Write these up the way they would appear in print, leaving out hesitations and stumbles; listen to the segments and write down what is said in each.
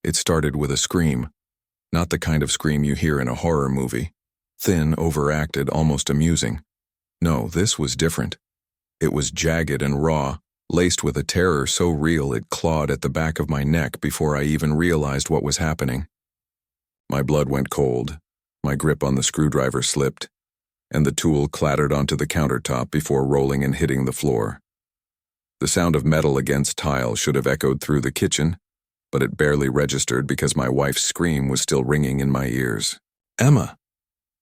It started with a scream, not the kind of scream you hear in a horror movie. Thin, overacted, almost amusing. No, this was different. It was jagged and raw, laced with a terror so real it clawed at the back of my neck before I even realized what was happening. My blood went cold, my grip on the screwdriver slipped, and the tool clattered onto the countertop before rolling and hitting the floor. The sound of metal against tile should have echoed through the kitchen, but it barely registered because my wife's scream was still ringing in my ears. "Emma!"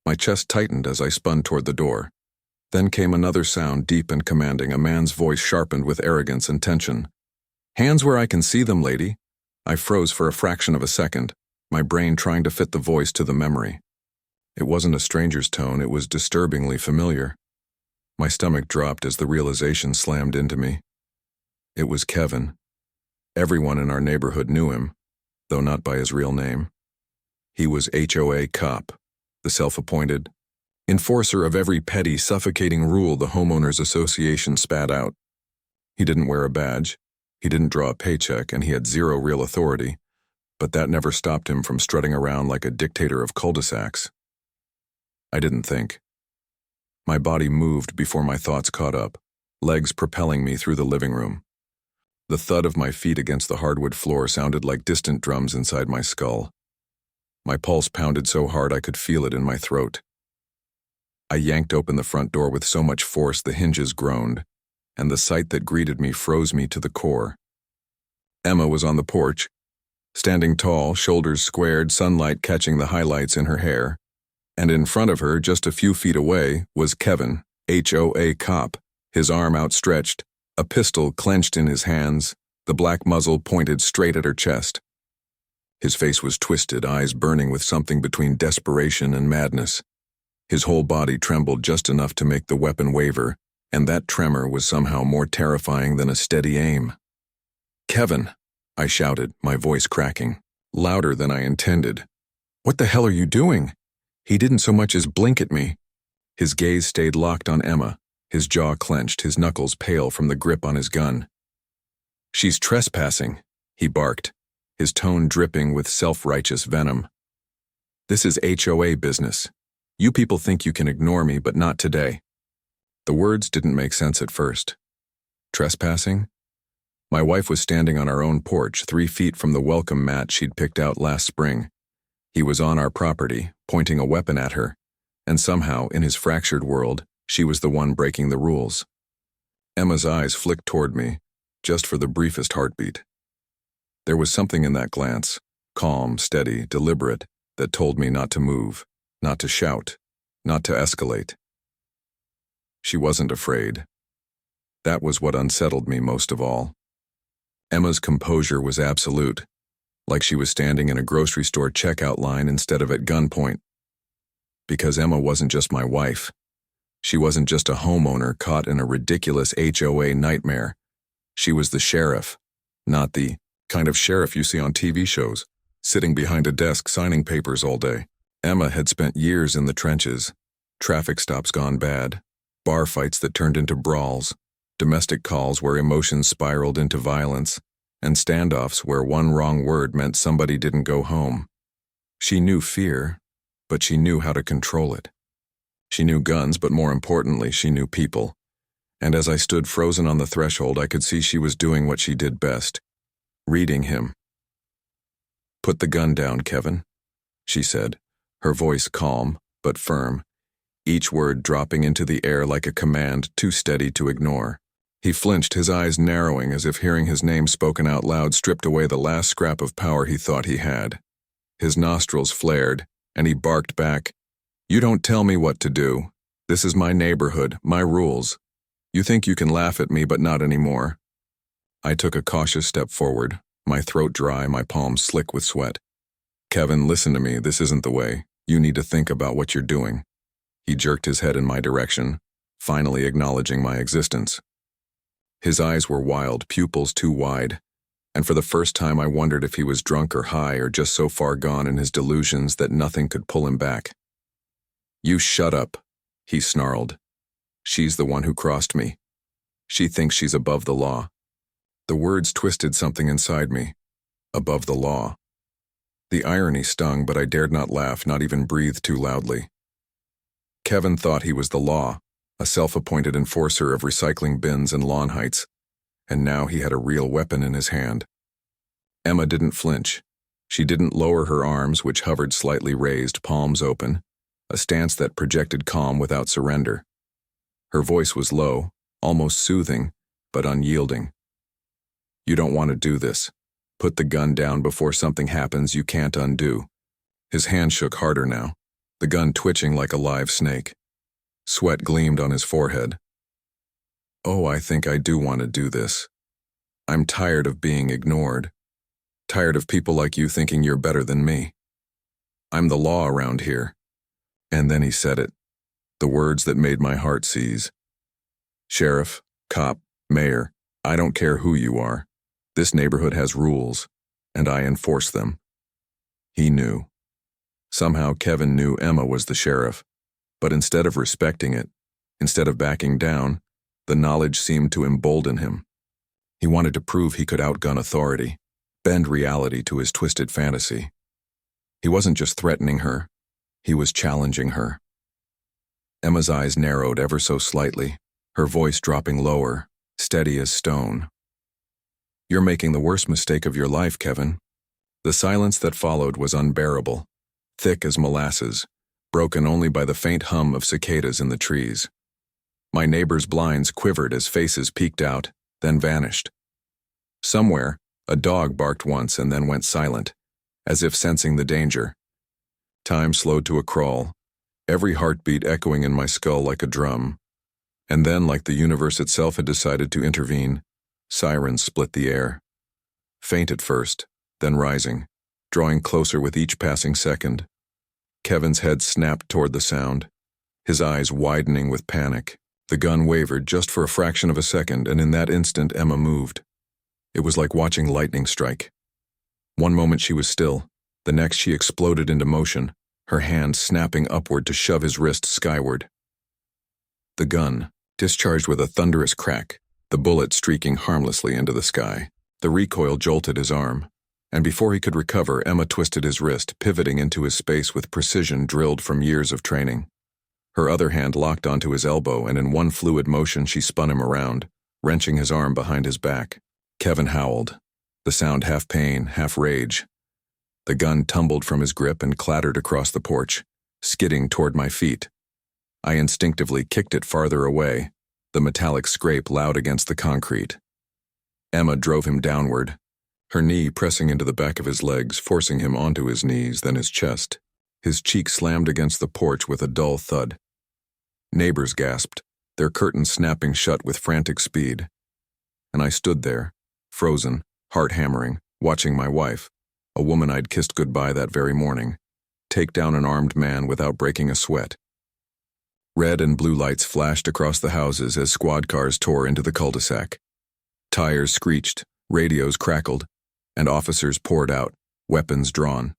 My chest tightened as I spun toward the door. Then came another sound, deep and commanding, a man's voice sharpened with arrogance and tension. "Hands where I can see them, lady." I froze for a fraction of a second, my brain trying to fit the voice to the memory. It wasn't a stranger's tone, it was disturbingly familiar. My stomach dropped as the realization slammed into me. It was Kevin. Everyone in our neighborhood knew him, though not by his real name. He was HOA cop, the self-appointed enforcer of every petty, suffocating rule the homeowners association spat out. He didn't wear a badge, he didn't draw a paycheck, and he had zero real authority, but that never stopped him from strutting around like a dictator of cul-de-sacs. I didn't think. My body moved before my thoughts caught up, legs propelling me through the living room. The thud of my feet against the hardwood floor sounded like distant drums inside my skull. My pulse pounded so hard I could feel it in my throat. I yanked open the front door with so much force the hinges groaned, and the sight that greeted me froze me to the core. Emma was on the porch, standing tall, shoulders squared, sunlight catching the highlights in her hair, and in front of her, just a few feet away, was Kevin, HOA cop, his arm outstretched, a pistol clenched in his hands, the black muzzle pointed straight at her chest. His face was twisted, eyes burning with something between desperation and madness. His whole body trembled just enough to make the weapon waver, and that tremor was somehow more terrifying than a steady aim. "Kevin!" I shouted, my voice cracking, louder than I intended. "What the hell are you doing?" He didn't so much as blink at me. His gaze stayed locked on Emma, his jaw clenched, his knuckles pale from the grip on his gun. "She's trespassing," he barked, his tone dripping with self-righteous venom. "This is HOA business. You people think you can ignore me, but not today." The words didn't make sense at first. Trespassing? My wife was standing on our own porch, 3 feet from the welcome mat she'd picked out last spring. He was on our property, pointing a weapon at her, and somehow, in his fractured world, she was the one breaking the rules. Emma's eyes flicked toward me, just for the briefest heartbeat. There was something in that glance, calm, steady, deliberate, that told me not to move, not to shout, not to escalate. She wasn't afraid. That was what unsettled me most of all. Emma's composure was absolute, like she was standing in a grocery store checkout line instead of at gunpoint. Because Emma wasn't just my wife. She wasn't just a homeowner caught in a ridiculous HOA nightmare. She was the sheriff, not the kind of sheriff you see on TV shows, sitting behind a desk signing papers all day. Emma had spent years in the trenches, traffic stops gone bad, bar fights that turned into brawls, domestic calls where emotions spiraled into violence, and standoffs where one wrong word meant somebody didn't go home. She knew fear, but she knew how to control it. She knew guns, but more importantly, she knew people. And as I stood frozen on the threshold, I could see she was doing what she did best, reading him. "Put the gun down, Kevin," she said, her voice calm but firm, each word dropping into the air like a command too steady to ignore. He flinched, his eyes narrowing as if hearing his name spoken out loud stripped away the last scrap of power he thought he had. His nostrils flared, and he barked back, "You don't tell me what to do. This is my neighborhood, my rules. You think you can laugh at me, but not anymore." I took a cautious step forward, my throat dry, my palms slick with sweat. "Kevin, listen to me, this isn't the way. You need to think about what you're doing." He jerked his head in my direction, finally acknowledging my existence. His eyes were wild, pupils too wide, and for the first time I wondered if he was drunk or high or just so far gone in his delusions that nothing could pull him back. "You shut up," he snarled. "She's the one who crossed me. She thinks she's above the law." The words twisted something inside me. Above the law. The irony stung, but I dared not laugh, not even breathe too loudly. Kevin thought he was the law, a self-appointed enforcer of recycling bins and lawn heights, and now he had a real weapon in his hand. Emma didn't flinch. She didn't lower her arms, which hovered slightly raised, palms open, a stance that projected calm without surrender. Her voice was low, almost soothing, but unyielding. You don't want to do this. Put the gun down before something happens you can't undo. His hand shook harder now, the gun twitching like a live snake. Sweat gleamed on his forehead. Oh, I think I do want to do this. I'm tired of being ignored. Tired of people like you thinking you're better than me. I'm the law around here. And then he said it, the words that made my heart seize. Sheriff, cop, mayor, I don't care who you are. This neighborhood has rules, and I enforce them. He knew. Somehow Kevin knew Emma was the sheriff, but instead of respecting it, instead of backing down, the knowledge seemed to embolden him. He wanted to prove he could outgun authority, bend reality to his twisted fantasy. He wasn't just threatening her, he was challenging her. Emma's eyes narrowed ever so slightly, her voice dropping lower, steady as stone. You're making the worst mistake of your life, Kevin. The silence that followed was unbearable, thick as molasses, broken only by the faint hum of cicadas in the trees. My neighbor's blinds quivered as faces peeked out, then vanished. Somewhere, a dog barked once and then went silent, as if sensing the danger. Time slowed to a crawl, every heartbeat echoing in my skull like a drum. And then, like the universe itself had decided to intervene, sirens split the air. Faint at first, then rising, drawing closer with each passing second. Kevin's head snapped toward the sound, his eyes widening with panic. The gun wavered just for a fraction of a second, and in that instant Emma moved. It was like watching lightning strike. One moment she was still, the next she exploded into motion, her hand snapping upward to shove his wrist skyward. The gun discharged with a thunderous crack, the bullet streaking harmlessly into the sky. The recoil jolted his arm, and before he could recover, Emma twisted his wrist, pivoting into his space with precision drilled from years of training. Her other hand locked onto his elbow, and in one fluid motion she spun him around, wrenching his arm behind his back. Kevin howled, the sound half pain, half rage. The gun tumbled from his grip and clattered across the porch, skidding toward my feet. I instinctively kicked it farther away, the metallic scrape loud against the concrete. Emma drove him downward, her knee pressing into the back of his legs, forcing him onto his knees, then his chest. His cheek slammed against the porch with a dull thud. Neighbors gasped, their curtains snapping shut with frantic speed. And I stood there, frozen, heart hammering, watching my wife, a woman I'd kissed goodbye that very morning, take down an armed man without breaking a sweat. Red and blue lights flashed across the houses as squad cars tore into the cul-de-sac. Tires screeched, radios crackled, and officers poured out, weapons drawn.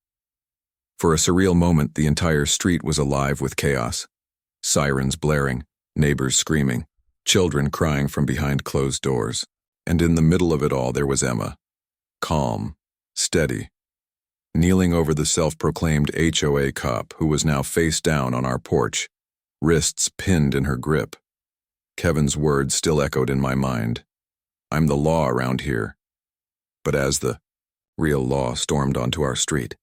For a surreal moment, the entire street was alive with chaos. Sirens blaring, neighbors screaming, children crying from behind closed doors. And in the middle of it all there was Emma, calm, steady, kneeling over the self-proclaimed HOA cop who was now face down on our porch, wrists pinned in her grip. Kevin's words still echoed in my mind. I'm the law around here. But as the real law stormed onto our street,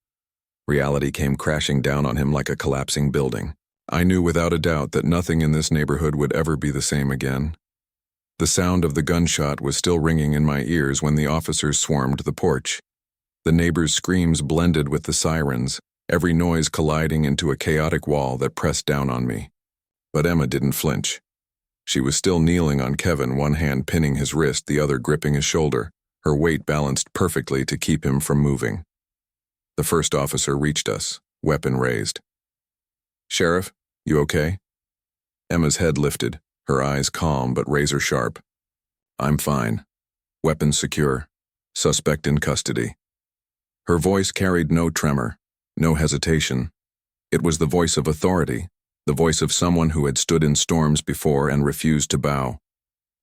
reality came crashing down on him like a collapsing building. I knew without a doubt that nothing in this neighborhood would ever be the same again. The sound of the gunshot was still ringing in my ears when the officers swarmed the porch. The neighbors' screams blended with the sirens, every noise colliding into a chaotic wall that pressed down on me. But Emma didn't flinch. She was still kneeling on Kevin, one hand pinning his wrist, the other gripping his shoulder, her weight balanced perfectly to keep him from moving. The first officer reached us, weapon raised. Sheriff, you okay? Emma's head lifted, her eyes calm but razor sharp. I'm fine. Weapons secure. Suspect in custody. Her voice carried no tremor, no hesitation. It was the voice of authority, the voice of someone who had stood in storms before and refused to bow.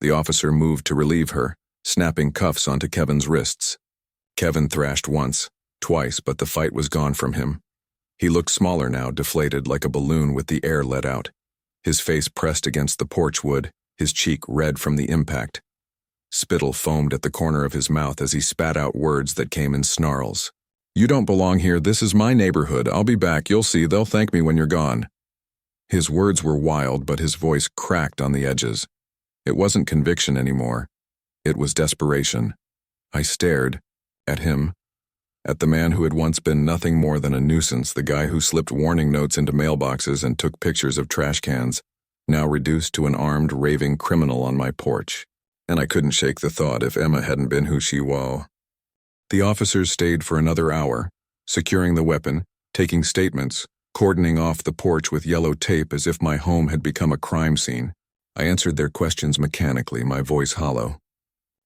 The officer moved to relieve her, snapping cuffs onto Kevin's wrists. Kevin thrashed once, twice, but the fight was gone from him. He looked smaller now, deflated like a balloon with the air let out. His face pressed against the porch wood, his cheek red from the impact. Spittle foamed at the corner of his mouth as he spat out words that came in snarls. "You don't belong here, this is my neighborhood, I'll be back, you'll see, they'll thank me when you're gone." His words were wild, but his voice cracked on the edges. It wasn't conviction anymore. It was desperation. I stared. At him. At the man who had once been nothing more than a nuisance, the guy who slipped warning notes into mailboxes and took pictures of trash cans, now reduced to an armed, raving criminal on my porch. And I couldn't shake the thought if Emma hadn't been who she was. The officers stayed for another hour, securing the weapon, taking statements, cordoning off the porch with yellow tape as if my home had become a crime scene. I answered their questions mechanically, my voice hollow.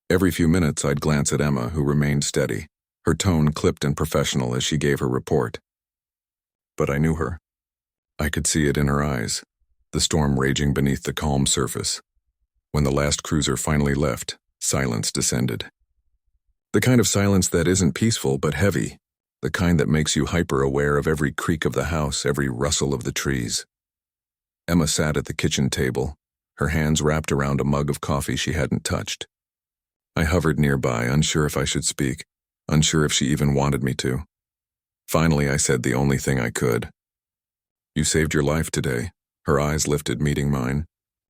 Every few minutes I'd glance at Emma, who remained steady, her tone clipped and professional as she gave her report. But I knew her. I could see it in her eyes, the storm raging beneath the calm surface. When the last cruiser finally left, silence descended. The kind of silence that isn't peaceful but heavy, the kind that makes you hyper-aware of every creak of the house, every rustle of the trees. Emma sat at the kitchen table, her hands wrapped around a mug of coffee she hadn't touched. I hovered nearby, unsure if I should speak, unsure if she even wanted me to. Finally, I said the only thing I could. "You saved your life today." Her eyes lifted, meeting mine.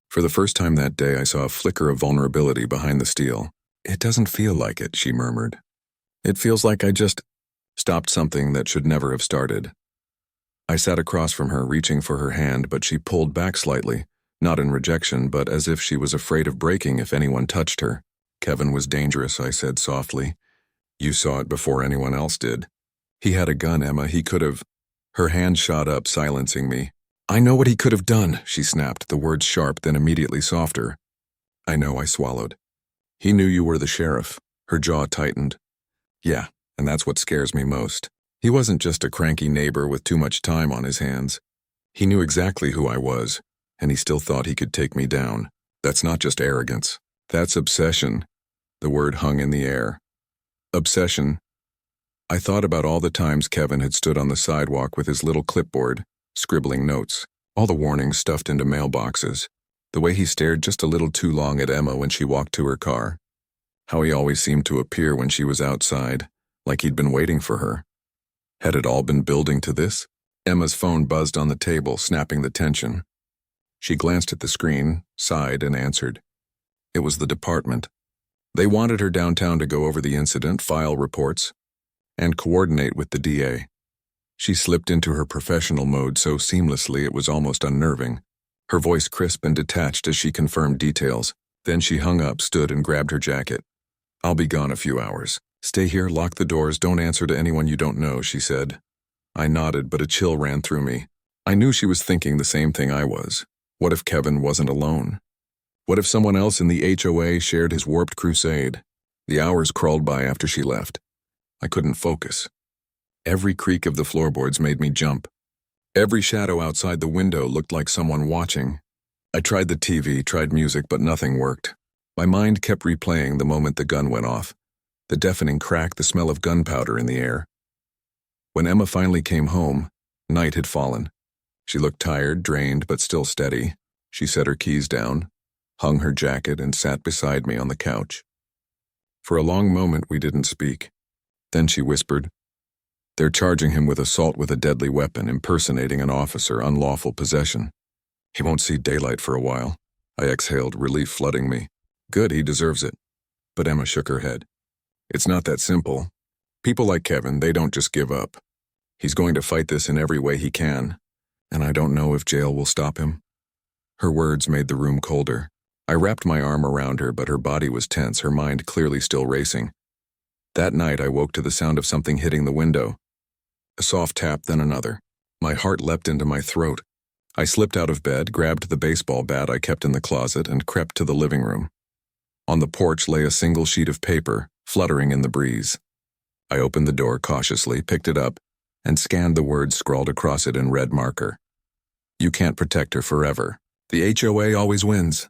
For the first time that day, I saw a flicker of vulnerability behind the steel. "It doesn't feel like it," she murmured. "It feels like I just stopped something that should never have started." I sat across from her, reaching for her hand, but she pulled back slightly, not in rejection, but as if she was afraid of breaking if anyone touched her. "Kevin was dangerous," I said softly. "You saw it before anyone else did. He had a gun, Emma, he could have—" Her hand shot up, silencing me. "I know what he could have done," she snapped, the words sharp, then immediately softer. "I know," I swallowed. "He knew you were the sheriff." Her jaw tightened. "Yeah, and that's what scares me most. He wasn't just a cranky neighbor with too much time on his hands. He knew exactly who I was, and he still thought he could take me down. That's not just arrogance. That's obsession." The word hung in the air. Obsession. I thought about all the times Kevin had stood on the sidewalk with his little clipboard, scribbling notes, all the warnings stuffed into mailboxes, the way he stared just a little too long at Emma when she walked to her car, how he always seemed to appear when she was outside, like he'd been waiting for her. Had it all been building to this? Emma's phone buzzed on the table, snapping the tension. She glanced at the screen, sighed, and answered. It was the department. They wanted her downtown to go over the incident, file reports, and coordinate with the DA. She slipped into her professional mode so seamlessly it was almost unnerving, her voice crisp and detached as she confirmed details. Then she hung up, stood, and grabbed her jacket. "I'll be gone a few hours. Stay here, lock the doors, don't answer to anyone you don't know," she said. I nodded, but a chill ran through me. I knew she was thinking the same thing I was. What if Kevin wasn't alone? What if someone else in the HOA shared his warped crusade? The hours crawled by after she left. I couldn't focus. Every creak of the floorboards made me jump. Every shadow outside the window looked like someone watching. I tried the TV, tried music, but nothing worked. My mind kept replaying the moment the gun went off. The deafening crack, the smell of gunpowder in the air. When Emma finally came home, night had fallen. She looked tired, drained, but still steady. She set her keys down, hung her jacket, and sat beside me on the couch. For a long moment we didn't speak. Then she whispered, "They're charging him with assault with a deadly weapon, impersonating an officer, unlawful possession. He won't see daylight for a while." I exhaled, relief flooding me. "Good, he deserves it." But Emma shook her head. "It's not that simple. People like Kevin, they don't just give up. He's going to fight this in every way he can, and I don't know if jail will stop him." Her words made the room colder. I wrapped my arm around her, but her body was tense, her mind clearly still racing. That night I woke to the sound of something hitting the window. A soft tap, then another. My heart leapt into my throat. I slipped out of bed, grabbed the baseball bat I kept in the closet, and crept to the living room. On the porch lay a single sheet of paper, fluttering in the breeze. I opened the door cautiously, picked it up, and scanned the words scrawled across it in red marker. "You can't protect her forever. The HOA always wins."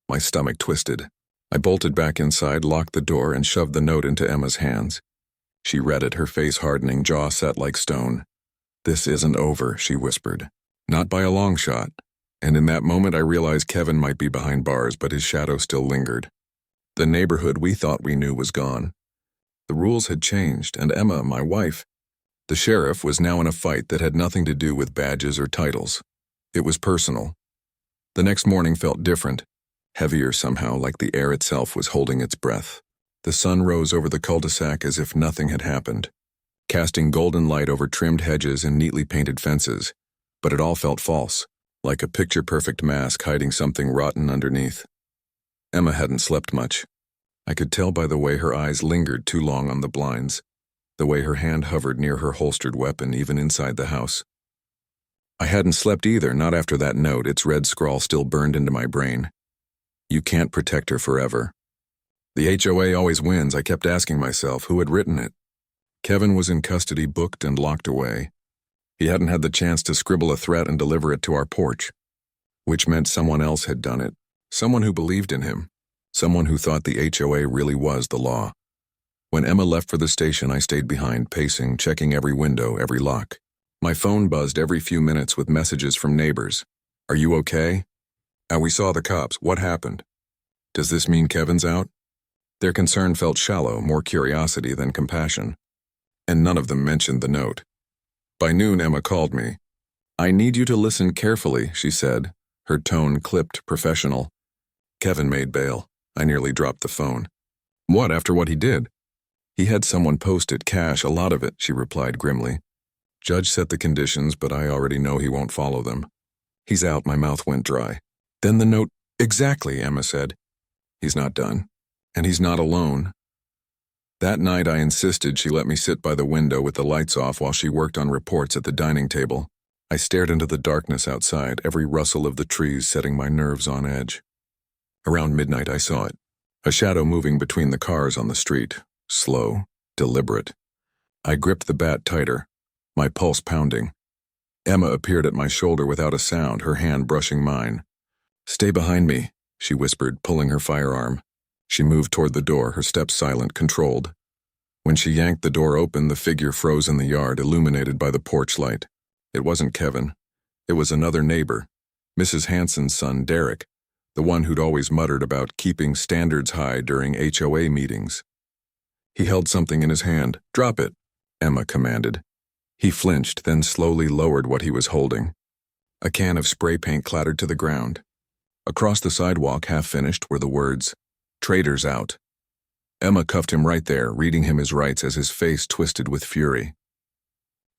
My stomach twisted. I bolted back inside, locked the door, and shoved the note into Emma's hands. She read it, her face hardening, jaw set like stone. "This isn't over," she whispered. "Not by a long shot." And in that moment I realized Kevin might be behind bars, but his shadow still lingered. The neighborhood we thought we knew was gone. The rules had changed, and Emma, my wife, the sheriff, was now in a fight that had nothing to do with badges or titles. It was personal. The next morning felt different, heavier somehow, like the air itself was holding its breath. The sun rose over the cul-de-sac as if nothing had happened, casting golden light over trimmed hedges and neatly painted fences, but it all felt false, like a picture-perfect mask hiding something rotten underneath. Emma hadn't slept much. I could tell by the way her eyes lingered too long on the blinds, the way her hand hovered near her holstered weapon even inside the house. I hadn't slept either, not after that note, its red scrawl still burned into my brain. "You can't protect her forever." The HOA always wins, I kept asking myself who had written it. Kevin was in custody, booked and locked away. He hadn't had the chance to scribble a threat and deliver it to our porch, which meant someone else had done it, someone who believed in him, someone who thought the HOA really was the law. When Emma left for the station, I stayed behind, pacing, checking every window, every lock. My phone buzzed every few minutes with messages from neighbors. "Are you okay? We saw the cops. What happened? Does this mean Kevin's out?" Their concern felt shallow, more curiosity than compassion. And none of them mentioned the note. By noon, Emma called me. "I need you to listen carefully," she said, her tone clipped, professional. "Kevin made bail." I nearly dropped the phone. "What, after what he did?" "He had someone post it, cash, a lot of it," she replied grimly. "Judge set the conditions, but I already know he won't follow them. He's out." My mouth went dry. Then the note. "Exactly," Emma said. "He's not done. And he's not alone." That night I insisted she let me sit by the window with the lights off while she worked on reports at the dining table. I stared into the darkness outside, every rustle of the trees setting my nerves on edge. Around midnight I saw it, a shadow moving between the cars on the street, slow, deliberate. I gripped the bat tighter, my pulse pounding. Emma appeared at my shoulder without a sound, her hand brushing mine. "Stay behind me," she whispered, pulling her firearm. She moved toward the door, her steps silent, controlled. When she yanked the door open, the figure froze in the yard, illuminated by the porch light. It wasn't Kevin. It was another neighbor, Mrs. Hanson's son, Derek, the one who'd always muttered about keeping standards high during HOA meetings. He held something in his hand. "Drop it," Emma commanded. He flinched, then slowly lowered what he was holding. A can of spray paint clattered to the ground. Across the sidewalk, half finished, were the words, "Traitors out." Emma cuffed him right there, reading him his rights as his face twisted with fury.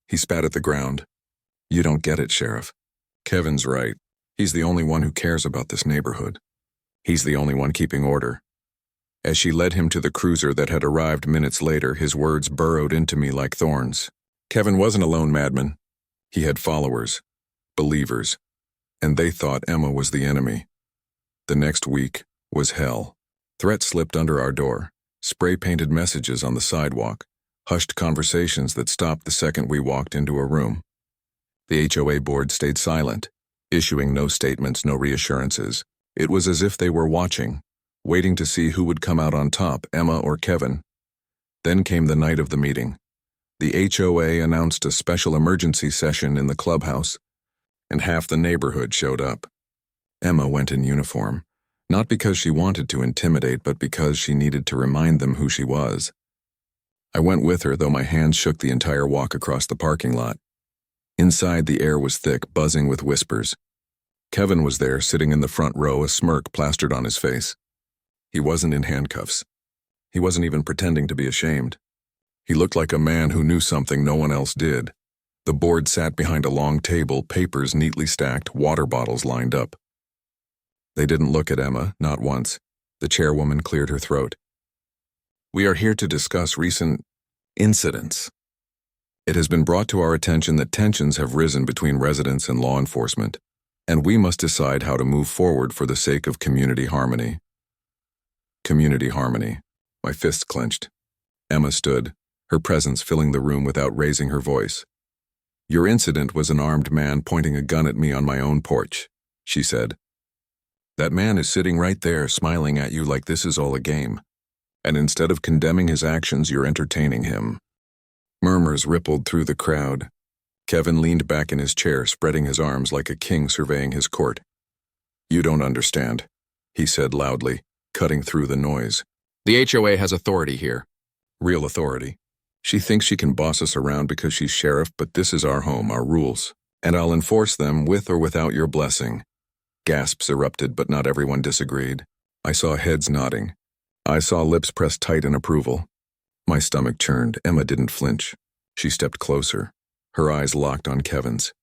He spat at the ground. "You don't get it, Sheriff. Kevin's right. He's the only one who cares about this neighborhood. He's the only one keeping order." As she led him to the cruiser that had arrived minutes later, his words burrowed into me like thorns. Kevin wasn't a lone madman. He had followers, believers, and they thought Emma was the enemy. The next week was hell. Threats slipped under our door, spray-painted messages on the sidewalk, hushed conversations that stopped the second we walked into a room. The HOA board stayed silent, issuing no statements, no reassurances. It was as if they were watching, waiting to see who would come out on top, Emma or Kevin. Then came the night of the meeting. The HOA announced a special emergency session in the clubhouse, and half the neighborhood showed up. Emma went in uniform, not because she wanted to intimidate, but because she needed to remind them who she was. I went with her, though my hands shook the entire walk across the parking lot. Inside, the air was thick, buzzing with whispers. Kevin was there, sitting in the front row, a smirk plastered on his face. He wasn't in handcuffs. He wasn't even pretending to be ashamed. He looked like a man who knew something no one else did. The board sat behind a long table, papers neatly stacked, water bottles lined up. They didn't look at Emma, not once. The chairwoman cleared her throat. "We are here to discuss recent incidents. It has been brought to our attention that tensions have risen between residents and law enforcement, and we must decide how to move forward for the sake of community harmony." Community harmony. My fists clenched. Emma stood, her presence filling the room without raising her voice. "Your incident was an armed man pointing a gun at me on my own porch," she said. "That man is sitting right there, smiling at you like this is all a game. And instead of condemning his actions, you're entertaining him. Murmurs rippled through the crowd. Kevin leaned back in his chair, spreading his arms like a king surveying his court. "You don't understand," he said loudly, cutting through the noise. "The HOA has authority here." "Real authority. She thinks she can boss us around because she's sheriff, but this is our home, our rules, and I'll enforce them with or without your blessing." Gasps erupted, but not everyone disagreed. I saw heads nodding. I saw lips pressed tight in approval. My stomach churned. Emma didn't flinch. She stepped closer, her eyes locked on Kevin's.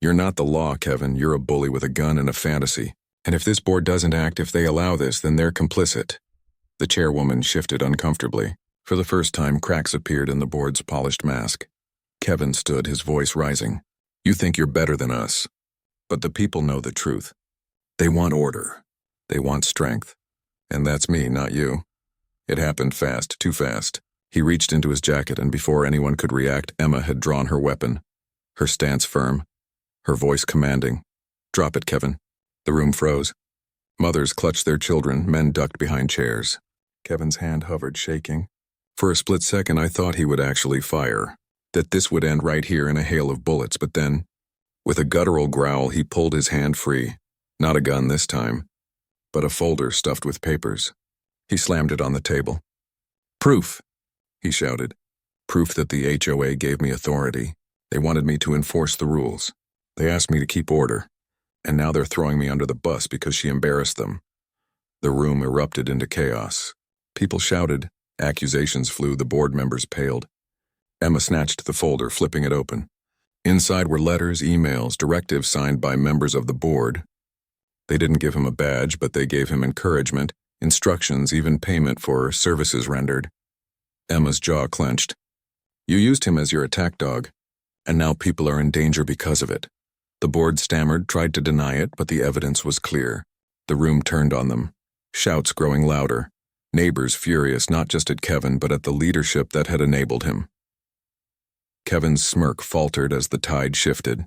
"You're not the law, Kevin. You're a bully with a gun and a fantasy. And if this board doesn't act, if they allow this, then they're complicit." The chairwoman shifted uncomfortably. For the first time, cracks appeared in the board's polished mask. Kevin stood, his voice rising. "You think you're better than us. But the people know the truth. They want order. They want strength. And that's me, not you." It happened fast, too fast. He reached into his jacket, and before anyone could react, Emma had drawn her weapon. Her stance firm, her voice commanding. "Drop it, Kevin." The room froze. Mothers clutched their children, men ducked behind chairs. Kevin's hand hovered, shaking. For a split second, I thought he would actually fire, that this would end right here in a hail of bullets, but then, with a guttural growl, he pulled his hand free. Not a gun this time, but a folder stuffed with papers. He slammed it on the table. "Proof," he shouted. "Proof that the HOA gave me authority. They wanted me to enforce the rules. They asked me to keep order. And now they're throwing me under the bus because she embarrassed them." The room erupted into chaos. People shouted. Accusations flew. The board members paled. Emma snatched the folder, flipping it open. Inside were letters, emails, directives signed by members of the board. They didn't give him a badge, but they gave him encouragement, instructions, even payment for services rendered. Emma's jaw clenched. "You used him as your attack dog, and now people are in danger because of it." The board stammered, tried to deny it, but the evidence was clear. The room turned on them, shouts growing louder, neighbors furious not just at Kevin but at the leadership that had enabled him. Kevin's smirk faltered as the tide shifted.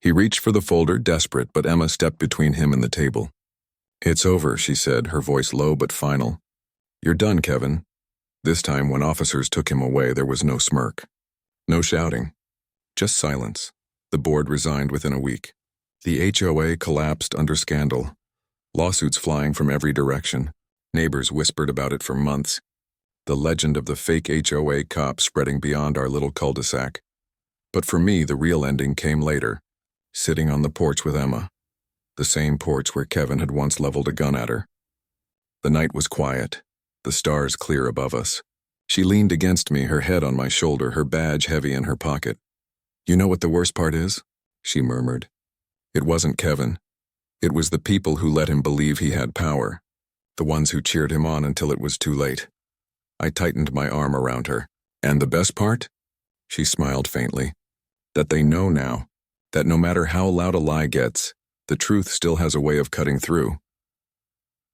He reached for the folder, desperate, but Emma stepped between him and the table. "It's over," she said, her voice low but final. "You're done, Kevin." This time, when officers took him away, there was no smirk. No shouting. Just silence. The board resigned within a week. The HOA collapsed under scandal. Lawsuits flying from every direction. Neighbors whispered about it for months. The legend of the fake HOA cop spreading beyond our little cul-de-sac. But for me, the real ending came later, sitting on the porch with Emma. The same porch where Kevin had once leveled a gun at her. The night was quiet, the stars clear above us. She leaned against me, her head on my shoulder, her badge heavy in her pocket. "You know what the worst part is?" she murmured. "It wasn't Kevin. It was the people who let him believe he had power. The ones who cheered him on until it was too late." I tightened my arm around her. "And the best part?" She smiled faintly. "That they know now, that no matter how loud a lie gets, the truth still has a way of cutting through."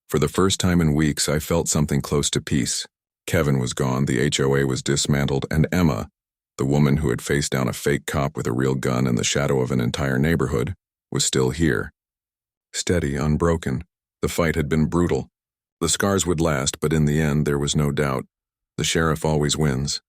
For the first time in weeks, I felt something close to peace. Kevin was gone, the HOA was dismantled, and Emma, the woman who had faced down a fake cop with a real gun in the shadow of an entire neighborhood, was still here. Steady, unbroken. The fight had been brutal. The scars would last, but in the end there was no doubt. The sheriff always wins.